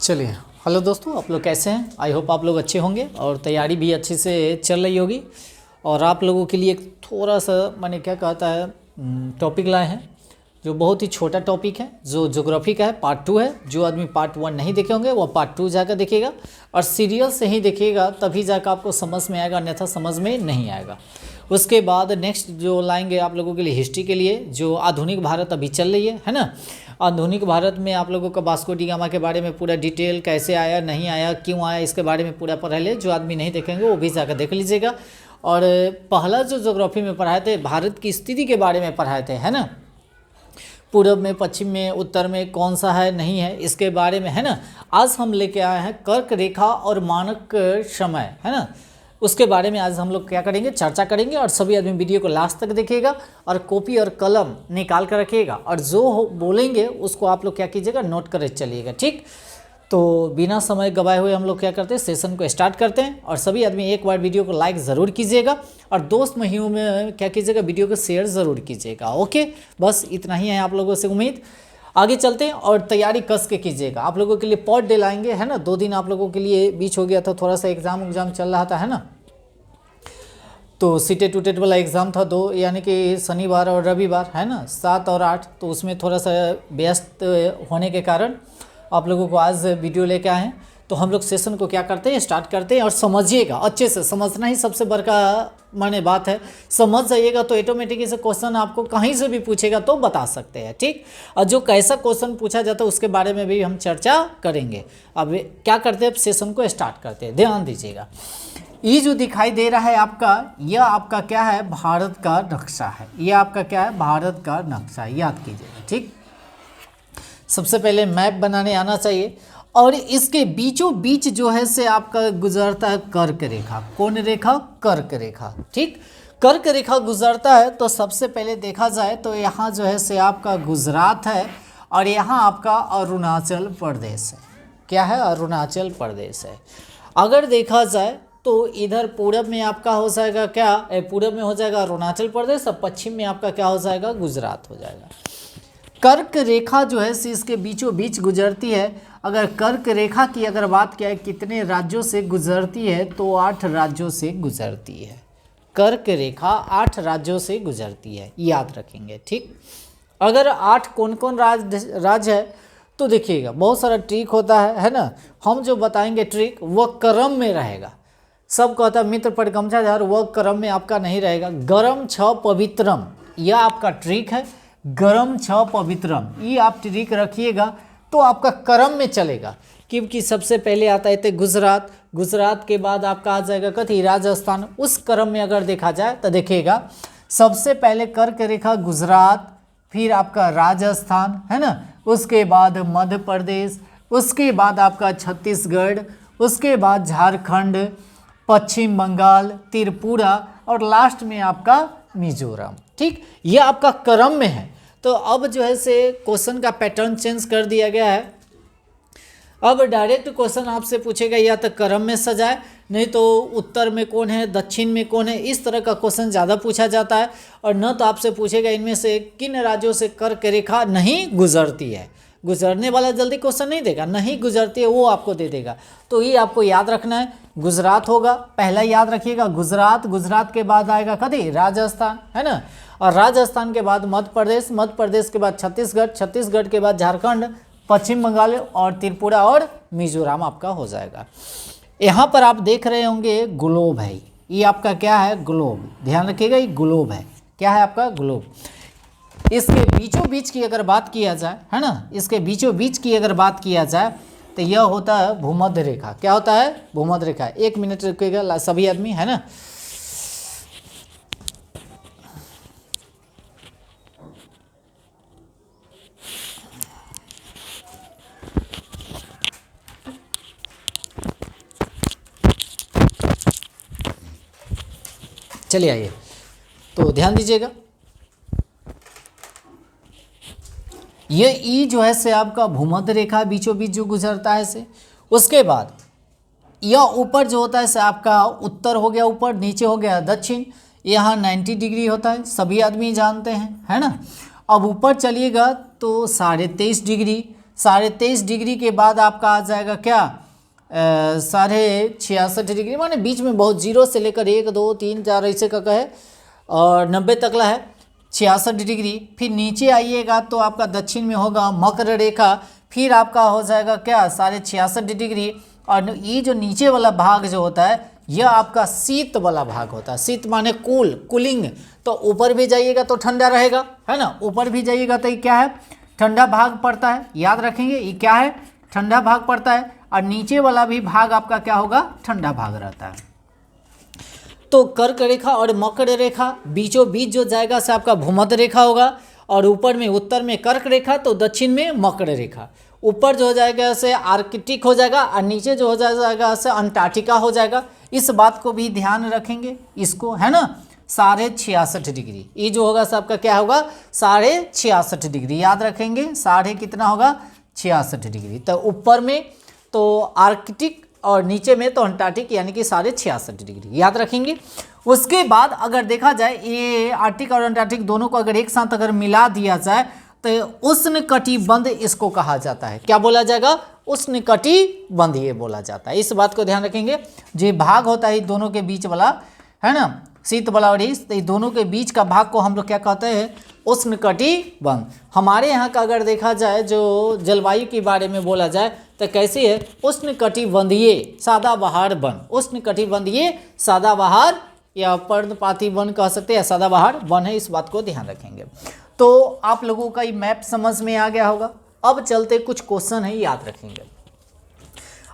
चलिए, हेलो दोस्तों, आप लोग कैसे हैं? आई होप आप लोग अच्छे होंगे और तैयारी भी अच्छे से चल रही होगी। और आप लोगों के लिए एक थोड़ा सा मैंने क्या कहता है टॉपिक लाए हैं जो बहुत ही छोटा टॉपिक है, जो ज्योग्राफी का है, पार्ट 2 है। जो आदमी पार्ट 1 नहीं देखे होंगे वो पार्ट 2 जाकर देखेगा और सीरियल से ही देखेगा, तभी जाकर आपको समझ में आएगा, अन्यथा समझ में नहीं आएगा। उसके बाद नेक्स्ट जो लाएंगे आप लोगों के लिए हिस्ट्री के लिए, जो आधुनिक भारत अभी चल रही है ना। आधुनिक भारत में आप लोगों का वास्को डी गामा के बारे में पूरा डिटेल, कैसे आया, नहीं आया, क्यों आया, इसके बारे में पूरा पढ़ा ले। जो आदमी नहीं देखेंगे वो भी जाकर देख लीजिएगा। और पहला जो ज्योग्राफी में पढ़ाए थे, भारत की स्थिति के बारे में पढ़ाए थे, है ना। पूर्व में, पश्चिम में, उत्तर में कौन सा है, नहीं है, इसके बारे में, है ना। आज हम लेके आए हैं कर्क रेखा और मानक समय, है ना। उसके बारे में आज हम लोग क्या करेंगे, चर्चा करेंगे। और सभी आदमी वीडियो को लास्ट तक देखिएगा और कॉपी और कलम निकाल कर रखिएगा। और जो बोलेंगे उसको आप लोग क्या कीजिएगा, नोट कर चलिएगा, ठीक। तो बिना समय गवाए हुए हम लोग क्या करते हैं, सेशन को स्टार्ट करते हैं। और सभी आदमी एक बार वीडियो को लाइक ज़रूर कीजिएगा और दोस्त महियों में क्या कीजिएगा, वीडियो को शेयर ज़रूर कीजिएगा। ओके, बस इतना ही है आप लोगों से उम्मीद। आगे चलते हैं और तैयारी कस के कीजिएगा। आप लोगों के लिए पॉट डे लाएंगे, है ना। 2 दिन आप लोगों के लिए बीच हो गया था, थोड़ा सा एग्ज़ाम चल रहा था, है ना। तो सीटेट टूटेट वाला एग्ज़ाम था 2, यानी कि शनिवार और रविवार, है ना, 7 और 8। तो उसमें थोड़ा सा व्यस्त होने के कारण आप लोगों को आज वीडियो लेके आए हैं। तो हम लोग सेशन को क्या करते हैं, स्टार्ट करते हैं। और समझिएगा अच्छे से, समझना ही सबसे बड़का माने बात है। समझ जाइएगा तो ऑटोमेटिक से क्वेश्चन आपको कहीं से भी पूछेगा तो बता सकते हैं, ठीक। और जो कैसा क्वेश्चन पूछा जाता है उसके बारे में भी हम चर्चा करेंगे। अब क्या करते हैं, अब सेशन को स्टार्ट करते हैं, ध्यान दीजिएगा। ये जो दिखाई दे रहा है आपका, यह आपका क्या है, भारत का नक्शा है। यह आपका क्या है, भारत का नक्शा, याद कीजिएगा, ठीक। सबसे पहले मैप बनाने आना चाहिए। और इसके बीचों बीच जो है से आपका गुजरता है कर्क रेखा। कौन रेखा, कर्क रेखा, ठीक। कर्क रेखा गुजरता है। तो सबसे पहले देखा जाए तो यहाँ जो है से आपका गुजरात है और यहाँ आपका अरुणाचल प्रदेश है। क्या है, अरुणाचल प्रदेश है। अगर देखा जाए तो इधर पूरब में आपका हो जाएगा क्या, पूरब में हो जाएगा अरुणाचल प्रदेश और पश्चिम में आपका क्या हो जाएगा, गुजरात हो जाएगा। कर्क रेखा जो है इसके बीचों बीच गुजरती है। अगर कर्क रेखा की अगर बात किया है कितने राज्यों से गुजरती है, तो 8 राज्यों से गुजरती है। कर्क रेखा 8 राज्यों से गुजरती है, याद रखेंगे, ठीक। अगर 8 कौन कौन राज्य है तो देखिएगा, बहुत सारा ट्रिक होता है ना। हम जो बताएंगे ट्रिक वह क्रम में रहेगा। सब कहता है मित्र पर गमछा झार, वह क्रम में आपका नहीं रहेगा। गरम छ पवित्रम, यह आपका ट्रिक है। गरम छ पवित्रम, ये आप ट्रिक रखिएगा तो आपका क्रम में चलेगा। क्योंकि सबसे पहले आता है गुजरात, गुजरात के बाद आपका आ जाएगा कथी, राजस्थान। उस क्रम में अगर देखा जाए तो देखिएगा, सबसे पहले कर्क रेखा गुजरात, फिर आपका राजस्थान, है ना। उसके बाद मध्य प्रदेश, उसके बाद आपका छत्तीसगढ़, उसके बाद झारखंड, पश्चिम बंगाल, त्रिपुरा और लास्ट में आपका मिजोरम, ठीक। ये आपका क्रम में है। तो अब जो है से क्वेश्चन का पैटर्न चेंज कर दिया गया है। अब डायरेक्ट क्वेश्चन आपसे पूछेगा या तो क्रम में सजाए, नहीं तो उत्तर में कौन है, दक्षिण में कौन है, इस तरह का क्वेश्चन ज़्यादा पूछा जाता है। और न तो आपसे पूछेगा इनमें से किन राज्यों से कर्क रेखा नहीं गुजरती है। गुजरने वाला जल्दी क्वेश्चन नहीं देगा, नहीं गुजरती है वो आपको दे देगा। तो ये आपको याद रखना है, गुजरात होगा पहला, याद रखिएगा गुजरात। गुजरात के बाद आएगा कभी राजस्थान, है ना। और राजस्थान के बाद मध्य प्रदेश, मध्य प्रदेश के बाद छत्तीसगढ़, छत्तीसगढ़ के बाद झारखंड, पश्चिम बंगाल और त्रिपुरा और मिजोरम आपका हो जाएगा। यहाँ पर आप देख रहे होंगे ग्लोब है, ये आपका क्या है, ग्लोब। ध्यान रखिएगा ये ग्लोब है, क्या है आपका, ग्लोब। इसके बीचों बीच की अगर बात किया जाए, है ना, इसके बीचों बीच की अगर बात किया जाए तो यह होता है भूमध्य रेखा। क्या होता है, भूमध्य रेखा। 1 मिनट रुकिएगा सभी आदमी, है ना। चलिए आइए, तो ध्यान दीजिएगा, ये ई जो है से आपका भूमध्य रेखा बीचों बीच जो गुजरता है से। उसके बाद यह ऊपर जो होता है से आपका उत्तर हो गया ऊपर, नीचे हो गया दक्षिण। यहाँ 90 डिग्री होता है, सभी आदमी जानते हैं, है ना। अब ऊपर चलिएगा तो 23.5 डिग्री, 23.5 डिग्री के बाद आपका आ जाएगा क्या 66.5 डिग्री, माने बीच में बहुत, जीरो से लेकर 1 2 3 4 ऐसे का है और 90 तकला है 66 डिग्री। फिर नीचे आइएगा तो आपका दक्षिण में होगा मकर रेखा, फिर आपका हो जाएगा क्या 66.5 डिग्री। और ये जो नीचे वाला भाग जो होता है यह आपका शीत वाला भाग होता है। शीत माने कूल, कूलिंग। तो ऊपर भी जाइएगा तो ठंडा रहेगा, है ना, ऊपर भी जाइएगा तो ये क्या है ठंडा भाग पड़ता है, याद रखेंगे ये क्या है ठंडा भाग पड़ता है। और नीचे वाला भी भाग आपका क्या होगा ठंडा भाग रहता है। तो कर्क रेखा और मकर रेखा बीचों बीच जो जाएगा से आपका भूमध्य रेखा होगा, और ऊपर में उत्तर में कर्क रेखा तो दक्षिण में मकर रेखा। ऊपर जो हो जाएगा से आर्कटिक हो जाएगा और नीचे जो हो जाएगा से अंटार्कटिका हो जाएगा। इस बात को भी ध्यान रखेंगे इसको, है ना, 66.5 डिग्री। ये जो होगा सबका क्या होगा 66.5 डिग्री, याद रखेंगे साढ़े कितना होगा 66 डिग्री। तो ऊपर में तो आर्कटिक और नीचे में तो अंटार्कटिक, यानी कि 66.5 डिग्री, याद रखेंगे। उसके बाद अगर देखा जाए ये आर्कटिक और अंटार्कटिक दोनों को अगर एक साथ अगर मिला दिया जाए तो उष्णकटिबंध इसको कहा जाता है। क्या बोला जाएगा उष्णकटिबंध ये बोला जाता है। इस बात को ध्यान रखेंगे। जो भाग होता है दोनों के बीच वाला, है ना, शीत वाला और ये दोनों के बीच का भाग को हम लोग क्या कहते हैं उष्णकटिबंध। हमारे यहाँ का अगर देखा जाए जो जलवायु के बारे में बोला जाए तो कैसी है उष्णकटिबंधीय सदाबहार वन, उष्णकटिबंधीय सदाबहार या पर्णपाती वन कह सकते हैं या सदाबहार वन है। इस बात को ध्यान रखेंगे। तो आप लोगों का ये मैप समझ में आ गया होगा। अब चलते कुछ क्वेश्चन है याद रखेंगे।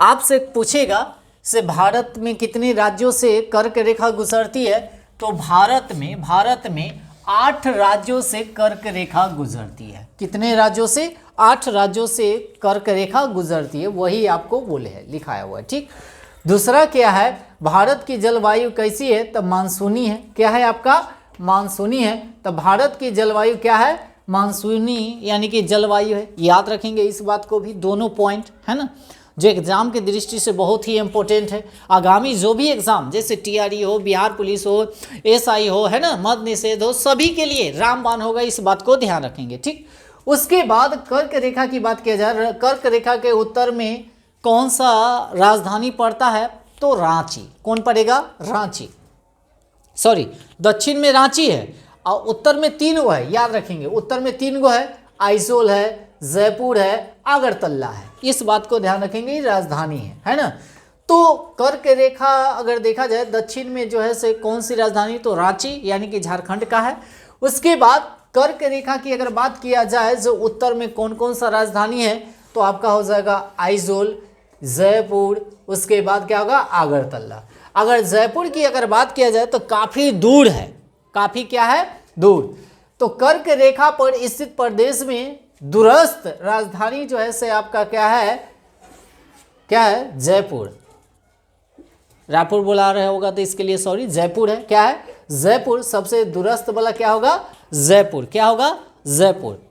आपसे पूछेगा से भारत में कितने राज्यों से कर्क रेखा गुजरती है, तो भारत में 8 राज्यों से कर्क रेखा गुजरती है। कितने राज्यों से 8 राज्यों से कर्क रेखा गुजरती है, वही आपको बोले है लिखाया हुआ है, ठीक। दूसरा क्या है भारत की जलवायु कैसी है, तो मानसूनी है। क्या है आपका मानसूनी है। तो भारत की जलवायु क्या है मानसूनी, यानी कि जलवायु है, याद रखेंगे इस बात को भी। दोनों पॉइंट है ना जो एग्जाम की दृष्टि से बहुत ही इंपॉर्टेंट है। आगामी जो भी एग्जाम जैसे टीआरई हो, बिहार पुलिस हो, एसआई हो, है ना, मद्य निषेध हो, सभी के लिए रामबाण होगा, इस बात को ध्यान रखेंगे, ठीक। उसके बाद कर्क रेखा की बात किया जाए, कर्क रेखा के उत्तर में कौन सा राजधानी पड़ता है, तो रांची। कौन पड़ेगा रांची, सॉरी दक्षिण में रांची है और उत्तर में 3 गो है, याद रखेंगे उत्तर में 3 गो है, आइजोल है, जयपुर है, अगरतला है। इस बात को ध्यान रखेंगे, राजधानी है ना। तो कर्क रेखा अगर देखा जाए दक्षिण में जो है से कौन सी राजधानी, तो रांची, यानी कि झारखंड का है। उसके बाद कर्क रेखा की अगर बात किया जाए जो उत्तर में कौन कौन सा राजधानी है, तो आपका हो जाएगा आइजोल, जयपुर, उसके बाद क्या होगा अगरतला। अगर जयपुर की अगर बात किया जाए तो काफ़ी दूर है, काफ़ी क्या है दूर। तो कर्क रेखा पर स्थित प्रदेश में दूरस्थ राजधानी जो है से आपका क्या है जयपुर। रायपुर बोला रहे होगा तो इसके लिए सॉरी, जयपुर है। क्या है जयपुर, सबसे दूरस्थ वाला क्या होगा जयपुर। क्या होगा जयपुर।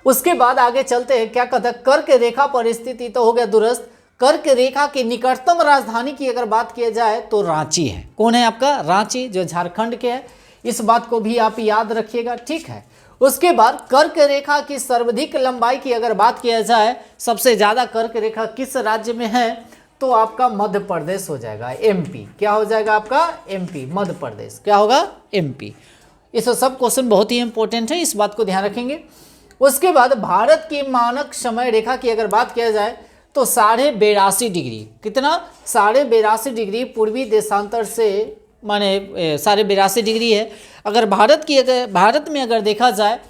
उसके बाद आगे चलते हैं, क्या कहता है कर्क रेखा पर स्थिति तो हो गया दूरस्थ। कर्क रेखा की निकटतम राजधानी की अगर बात किया जाए तो रांची है। कौन है आपका रांची, जो झारखंड के है। इस बात को भी आप याद रखिएगा, ठीक है। उसके बाद कर्क रेखा की सर्वाधिक लंबाई की अगर बात किया जाए, सबसे ज़्यादा कर्क रेखा किस राज्य में है, तो आपका मध्य प्रदेश हो जाएगा, एमपी। क्या हो जाएगा आपका एमपी, मध्य प्रदेश। क्या होगा एमपी। इस सब क्वेश्चन बहुत ही इंपॉर्टेंट है, इस बात को ध्यान रखेंगे। उसके बाद भारत की मानक समय रेखा की अगर बात किया जाए तो 82.5 डिग्री, कितना 82.5 डिग्री पूर्वी देशांतर से, माने 82.5 डिग्री है। अगर भारत में अगर देखा जाए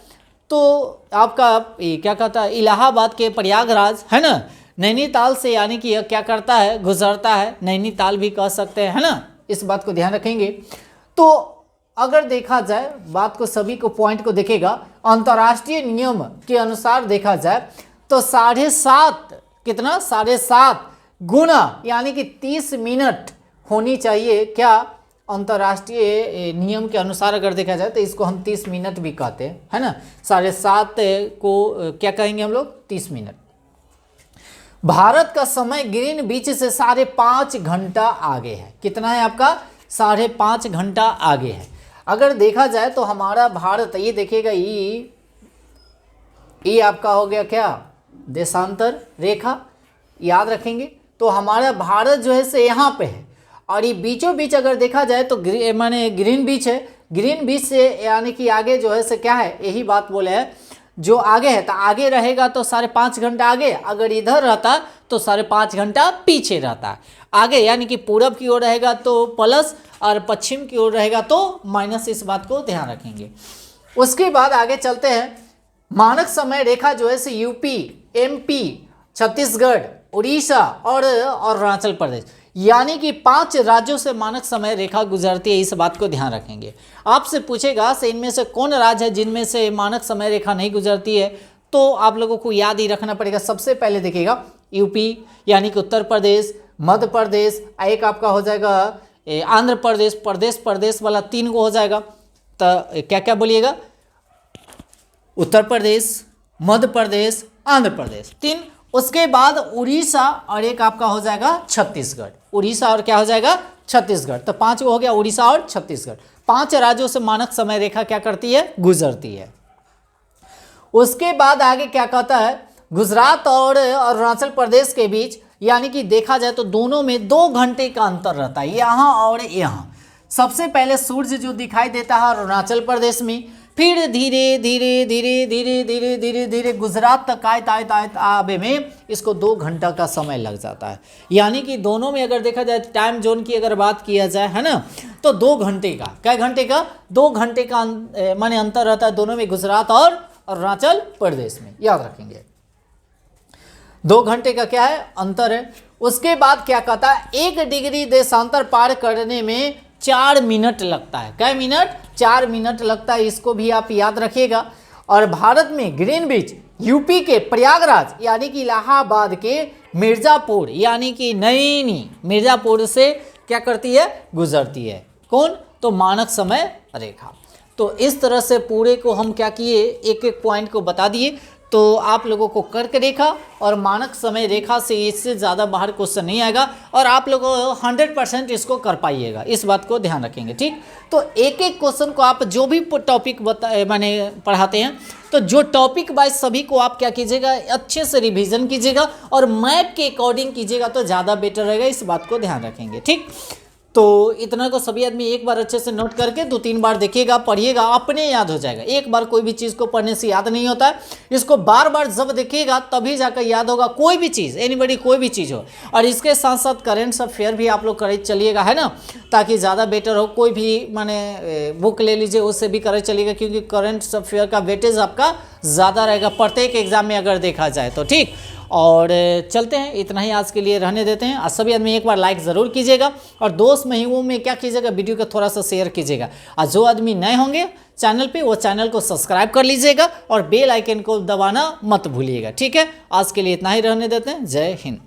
तो आपका क्या कहता है इलाहाबाद के प्रयागराज, है ना, नैनीताल से, यानी कि यह क्या करता है गुजरता है, नैनीताल भी कह सकते हैं, है ना। इस बात को ध्यान रखेंगे। तो अगर देखा जाए बात को, सभी को पॉइंट को देखेगा, अंतर्राष्ट्रीय नियम के अनुसार देखा जाए तो 7.5 कितना 7.5 गुना, यानी कि 30 मिनट होनी चाहिए। क्या अंतर्राष्ट्रीय नियम के अनुसार अगर देखा जाए तो इसको हम 30 मिनट भी कहते हैं, है ना। 7.5 को क्या कहेंगे हम लोग 30 मिनट। भारत का समय ग्रीनविच से 5.5 घंटा आगे है। कितना है आपका 5.5 घंटा आगे है। अगर देखा जाए तो हमारा भारत, ये देखिएगा ये आपका हो गया क्या देशांतर रेखा याद रखेंगे। तो हमारा भारत जो है से यहाँ पे है और ये बीचों बीच अगर देखा जाए तो माने ग्रीन बीच है, ग्रीन बीच से यानी कि आगे जो है से क्या है, यही बात बोले है, जो आगे है तो आगे रहेगा तो 5.5 घंटा आगे, अगर इधर रहता तो 5.5 घंटा पीछे रहता। आगे यानी कि पूरब की ओर रहेगा तो प्लस और पश्चिम की ओर रहेगा तो माइनस, इस बात को ध्यान रखेंगे। उसके बाद आगे चलते हैं। मानक समय रेखा जो है से यूपी, एमपी, छत्तीसगढ़, उड़ीसा और अरुणाचल प्रदेश, यानी कि 5 राज्यों से मानक समय रेखा गुजरती है, इस बात को ध्यान रखेंगे। आपसे पूछेगा से इनमें से कौन राज्य है जिनमें से मानक समय रेखा नहीं गुजरती है, तो आप लोगों को याद ही रखना पड़ेगा। सबसे पहले देखिएगा यूपी यानी कि उत्तर प्रदेश, मध्य प्रदेश, एक आपका हो जाएगा आंध्र प्रदेश, प्रदेश वाला 3 को हो जाएगा। तो क्या क्या बोलिएगा, उत्तर प्रदेश, मध्य प्रदेश, आंध्र प्रदेश 3। उसके बाद उड़ीसा और एक आपका हो जाएगा छत्तीसगढ़, उड़ीसा और क्या हो जाएगा छत्तीसगढ़। तो 5 को हो गया, उड़ीसा और छत्तीसगढ़। 5 राज्यों से मानक समय रेखा क्या करती है, गुजरती है। उसके बाद आगे क्या कहता है, गुजरात और अरुणाचल प्रदेश के बीच यानी कि देखा जाए तो दोनों में 2 घंटे का अंतर रहता है, यहाँ और यहाँ। सबसे पहले सूर्य जो दिखाई देता है अरुणाचल प्रदेश में, फिर धीरे धीरे धीरे धीरे धीरे धीरे धीरे गुजरात तक आए आबे में इसको 2 घंटा का समय लग जाता है। यानी कि दोनों में अगर देखा जाए टाइम जोन की अगर बात किया जाए है ना, तो 2 घंटे का, क्या घंटे का, 2 घंटे का माने अंतर रहता है दोनों में, गुजरात और अरुणाचल प्रदेश में, याद रखेंगे 2 घंटे का क्या है अंतर है। उसके बाद क्या कहता है, 1 डिग्री देशांतर पार करने में 4 मिनट लगता है। क्या मिनट, 4 मिनट लगता है, इसको भी आप याद रखिएगा। और भारत में ग्रीनविच यूपी के प्रयागराज यानी कि इलाहाबाद के मिर्ज़ापुर यानी कि नैनी मिर्ज़ापुर से क्या करती है, गुजरती है। कौन, तो मानक समय रेखा। तो इस तरह से पूरे को हम क्या किए, एक एक पॉइंट को बता दिए। तो आप लोगों को कर्क रेखा और मानक समय रेखा से इससे ज़्यादा बाहर क्वेश्चन नहीं आएगा और आप लोग 100% इसको कर पाइएगा, इस बात को ध्यान रखेंगे। ठीक, तो एक एक क्वेश्चन को आप जो भी टॉपिक माने पढ़ाते हैं, तो जो टॉपिक वाइज सभी को आप क्या कीजिएगा, अच्छे से रिवीजन कीजिएगा और मैप के अकॉर्डिंग कीजिएगा तो ज़्यादा बेटर रहेगा, इस बात को ध्यान रखेंगे। ठीक, तो इतना को सभी आदमी एक बार अच्छे से नोट करके 2-3 बार देखिएगा, पढ़िएगा, अपने याद हो जाएगा। एक बार कोई भी चीज़ को पढ़ने से याद नहीं होता है, इसको बार बार जब देखिएगा तभी जाकर याद होगा। कोई भी चीज़, एनीबॉडी, कोई भी चीज़ हो। और इसके साथ साथ करेंट अफेयर भी आप लोग करे चलिएगा, है ना, ताकि ज़्यादा बेटर हो। कोई भी माने बुक ले लीजिए, उससे भी करे चलिएगा, क्योंकि करेंट अफेयर का वेटेज आपका ज़्यादा रहेगा प्रत्येक एग्जाम में अगर देखा जाए तो। ठीक, और चलते हैं, इतना ही आज के लिए रहने देते हैं। आज सभी आदमी एक बार लाइक ज़रूर कीजिएगा और दोस्त महिमों में क्या कीजिएगा, वीडियो को थोड़ा सा शेयर कीजिएगा। और जो आदमी नए होंगे चैनल पे, वो चैनल को सब्सक्राइब कर लीजिएगा और बेल आइकन को दबाना मत भूलिएगा। ठीक है, आज के लिए इतना ही रहने देते हैं। जय हिंद।